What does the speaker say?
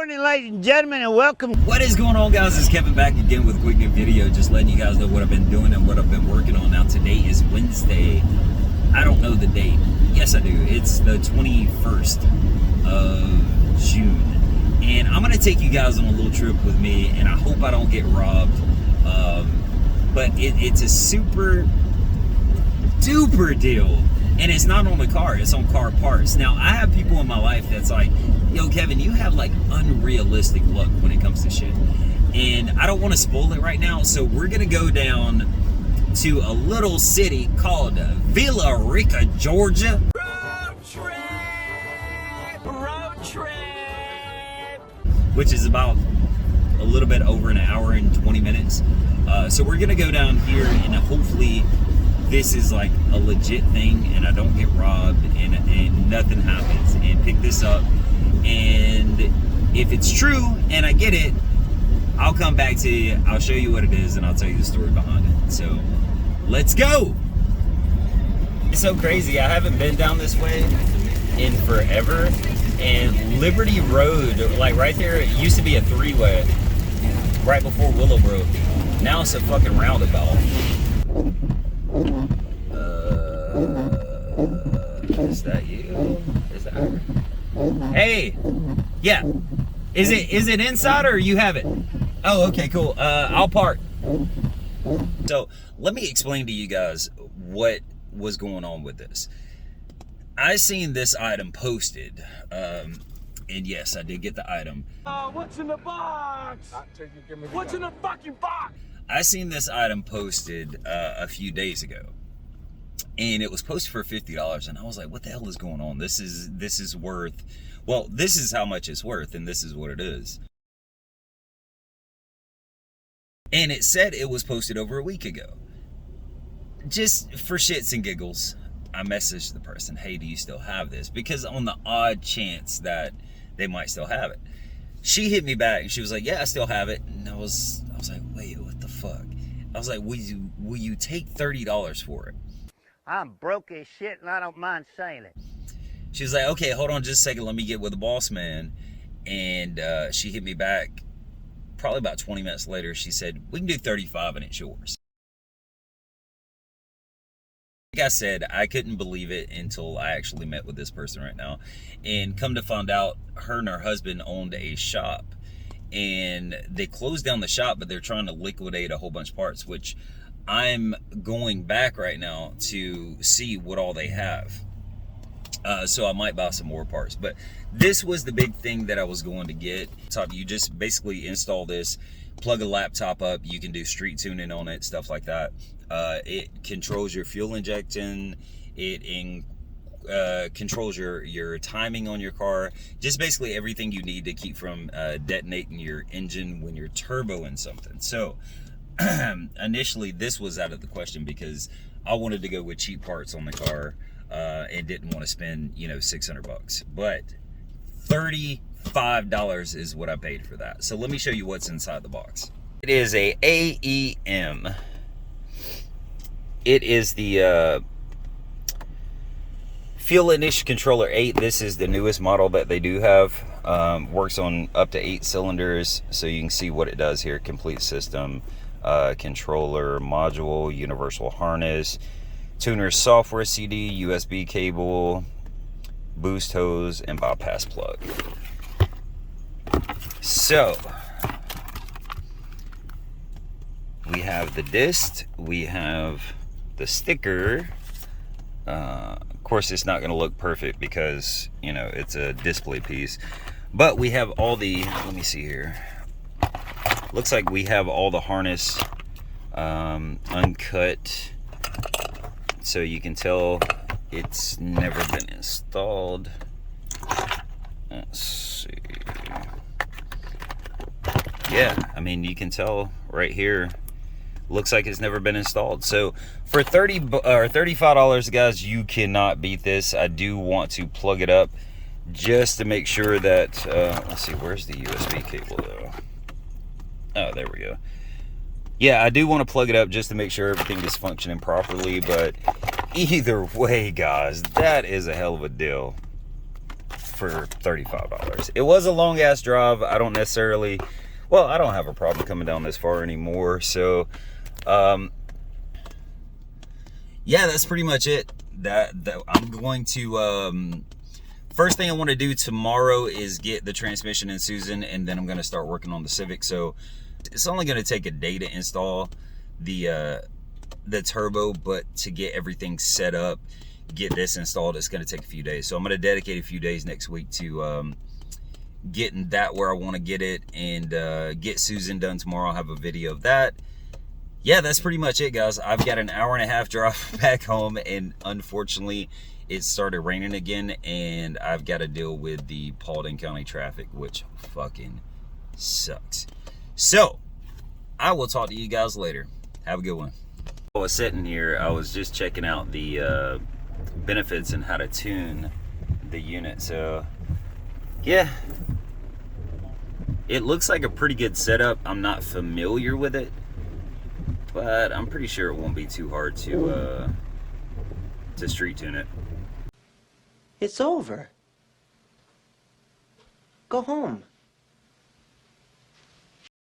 morning, ladies and gentlemen, and welcome. What is going on, guys? It's Kevin back again with a quick new video, just letting you guys know what I've been doing and what I've been working on. Now, today is Wednesday. I don't know the date. Yes, I do. It's the 21st of June. And I'm going to take you guys on a little trip with me, and I hope I don't get robbed. But it's a super duper deal. And it's not on the car, it's on car parts. Now, I have people in my life that's like, yo, Kevin, you have like unrealistic luck when it comes to shit. And I don't want to spoil it right now, so we're going to go down to a little city called Villa Rica, Georgia. Road trip! Which is about a little bit over an hour and 20 minutes. So we're going to go down here and hopefully this is like a legit thing and I don't get robbed and nothing happens, and pick this up, and if it's true and I get it, I'll come back to you, I'll show you what it is, and I'll tell you the story behind it. So let's go. It's so crazy, I haven't been down this way in forever, and Liberty Road, like right there, it used to be a three-way right before Willowbrook. Now it's a fucking roundabout. Is that you? Is that her? Hey! Yeah. Is it inside or you have it? Oh, okay, cool. I'll park. So, let me explain to you guys what was going on with this. I seen this item posted, and yes, I did get the item. What's in the box? What's in the fucking box? I seen this item posted a few days ago, and it was posted for $50, and I was like, what the hell is going on? This is worth, well, this is how much it's worth, and this is what it is. And it said it was posted over a week ago. Just for shits and giggles, I messaged the person, hey, do you still have this? Because on the odd chance that they might still have it. She hit me back and she was like, yeah, I still have it. And I was like, wait, what the fuck? I was like, will you take $30 for it? I'm broke as shit and I don't mind saying it. She was like, okay, hold on just a second, let me get with the boss man. And she hit me back probably about 20 minutes later. She said, we can do 35 and it's yours. Like I said, I couldn't believe it until I actually met with this person right now. And come to find out, her and her husband owned a shop. And they closed down the shop, but they're trying to liquidate a whole bunch of parts, which I'm going back right now to see what all they have. So I might buy some more parts. But this was the big thing that I was going to get. You just basically install this, plug a laptop up, you can do street tuning on it, stuff like that. It controls your fuel injection, it controls your timing on your car, just basically everything you need to keep from detonating your engine when you're turboing something. So initially this was out of the question because I wanted to go with cheap parts on the car and didn't want to spend, you know, $600, but $35 is what I paid for that. So let me show you what's inside the box. It is a AEM. It is the Fuel Ignition Controller 8. This is the newest model that they do have. Works on up to 8 cylinders, so you can see what it does here. Complete system, controller, module, universal harness, tuner software CD, USB cable, boost hose, and bypass plug. So, we have the disc, we have the sticker. Of course, it's not going to look perfect because, you know, it's a display piece. But we have all the, let me see here. Looks like we have all the harness uncut. So you can tell it's never been installed. Let's see. Yeah, I mean, you can tell right here. Looks like it's never been installed. So for $30 or $35, guys, you cannot beat this. I do want to plug it up just to make sure that let's see, where's the USB cable though? Oh, there we go. Yeah, I do want to plug it up just to make sure everything is functioning properly, but either way, guys, that is a hell of a deal. for $35. It was a long ass drive. I don't necessarily, well, I don't have a problem coming down this far anymore. So, yeah, that's pretty much it. That I'm going to, first thing I want to do tomorrow is get the transmission in Susan, and then I'm going to start working on the Civic. So it's only going to take a day to install the turbo, but to get everything set up, get this installed, it's going to take a few days. So I'm going to dedicate a few days next week to getting that where I want to get it, and get Susan done tomorrow. I'll have a video of that. Yeah, that's pretty much it, guys. I've got an hour-and-a-half drive back home, and unfortunately it started raining again, and I've got to deal with the Paulding County traffic, which fucking sucks. So I will talk to you guys later. Have a good one. I was sitting here, I was just checking out the benefits and how to tune the unit. So yeah, it looks like a pretty good setup. I'm not familiar with it, but I'm pretty sure it won't be too hard to street tune it. It's over. Go home.